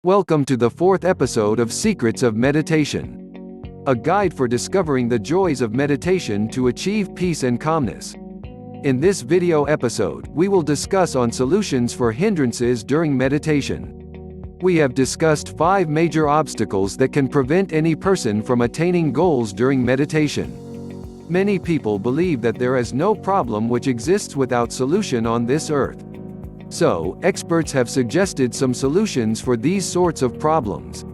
Welcome to the fourth episode of Secrets of Meditation, a guide for discovering the joys of meditation to achieve peace and calmness. In this video episode, we will discuss on solutions for hindrances during meditation. We have discussed 5 major obstacles that can prevent any person from attaining goals during meditation. Many people believe that there is no problem which exists without solution on this earth. So, experts have suggested some solutions for these sorts of problems.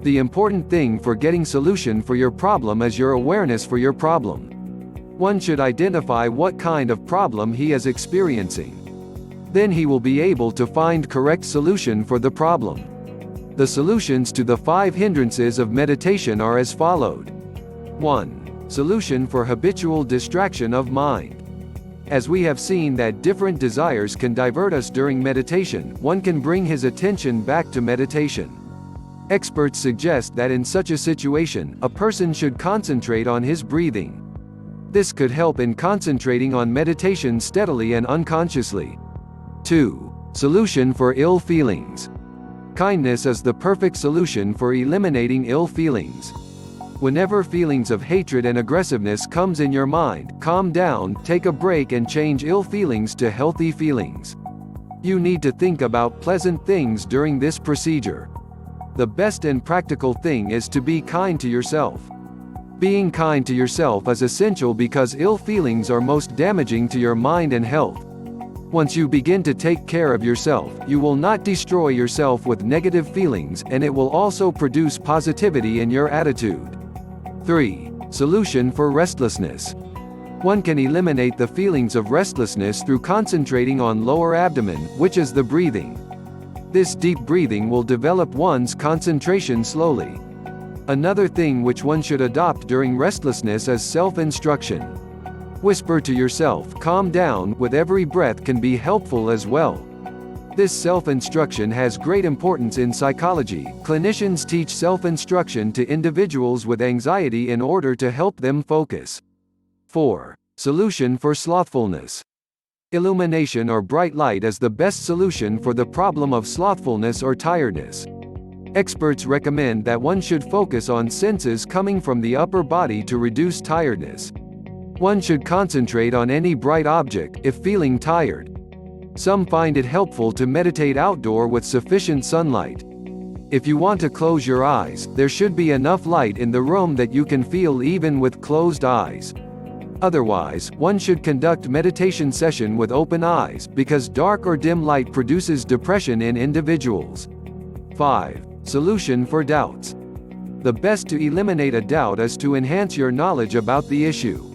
The important thing for getting solution for your problem is your awareness for your problem. One should identify what kind of problem he is experiencing. Then he will be able to find correct solution for the problem. The solutions to the 5 hindrances of meditation are as followed. 1. Solution for habitual distraction of mind. As we have seen that different desires can divert us during meditation, one can bring his attention back to meditation. Experts suggest that in such a situation, a person should concentrate on his breathing. This could help in concentrating on meditation steadily and unconsciously. 2. Solution for ill feelings. Kindness is the perfect solution for eliminating ill feelings. Whenever feelings of hatred and aggressiveness comes in your mind, calm down, take a break and change ill feelings to healthy feelings. You need to think about pleasant things during this procedure. The best and practical thing is to be kind to yourself. Being kind to yourself is essential because ill feelings are most damaging to your mind and health. Once you begin to take care of yourself, you will not destroy yourself with negative feelings, and it will also produce positivity in your attitude. 3. Solution for restlessness. One can eliminate the feelings of restlessness through concentrating on lower abdomen, which is the breathing. This deep breathing will develop one's concentration slowly. Another thing which one should adopt during restlessness is self-instruction. Whisper to yourself, calm down, with every breath can be helpful as well. This self-instruction has great importance in psychology. Clinicians teach self-instruction to individuals with anxiety in order to help them focus. 4. Solution for slothfulness. Illumination or bright light is the best solution for the problem of slothfulness or tiredness. Experts recommend that one should focus on senses coming from the upper body to reduce tiredness. One should concentrate on any bright object if feeling tired. Some find it helpful to meditate outdoor with sufficient sunlight. If you want to close your eyes, there should be enough light in the room that you can feel even with closed eyes. Otherwise, one should conduct meditation session with open eyes, because dark or dim light produces depression in individuals. 5. Solution for doubts. The best to eliminate a doubt is to enhance your knowledge about the issue.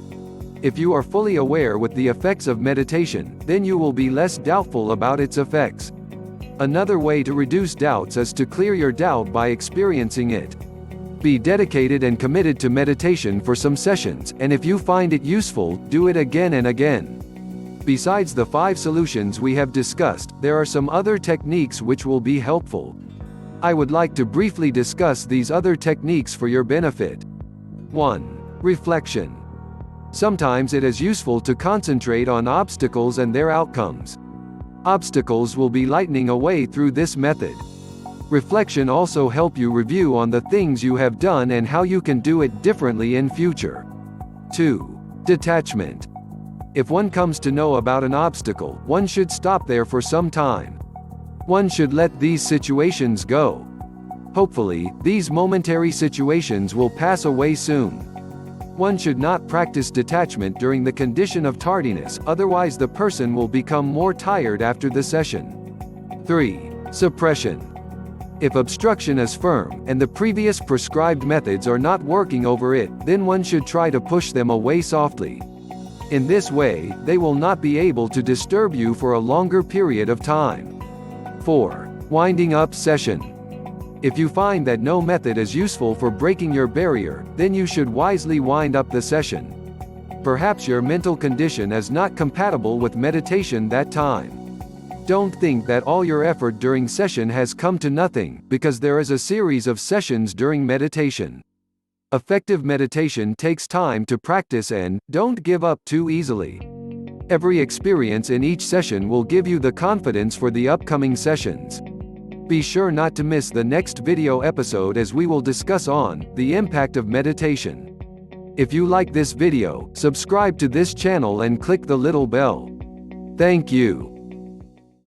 If you are fully aware with the effects of meditation, then you will be less doubtful about its effects. Another way to reduce doubts is to clear your doubt by experiencing it. Be dedicated and committed to meditation for some sessions, and if you find it useful, do it again and again. Besides the 5 solutions we have discussed, there are some other techniques which will be helpful. I would like to briefly discuss these other techniques for your benefit. 1. Reflection. Sometimes it is useful to concentrate on obstacles and their outcomes. Obstacles will be lightening away through this method. Reflection also help you review on the things you have done and how you can do it differently in future. 2. Detachment. If one comes to know about an obstacle, one should stop there for some time. One should let these situations go. Hopefully, these momentary situations will pass away soon. One should not practice detachment during the condition of tardiness, otherwise the person will become more tired after the session. 3. Suppression. If obstruction is firm, and the previous prescribed methods are not working over it, then one should try to push them away softly. In this way, they will not be able to disturb you for a longer period of time. 4. Winding up session. If you find that no method is useful for breaking your barrier, then you should wisely wind up the session. Perhaps your mental condition is not compatible with meditation that time. Don't think that all your effort during session has come to nothing, because there is a series of sessions during meditation. Effective meditation takes time to practice, and don't give up too easily. Every experience in each session will give you the confidence for the upcoming sessions. Be sure not to miss the next video episode as we will discuss on the impact of meditation. If you like this video, subscribe to this channel and click the little bell. Thank you.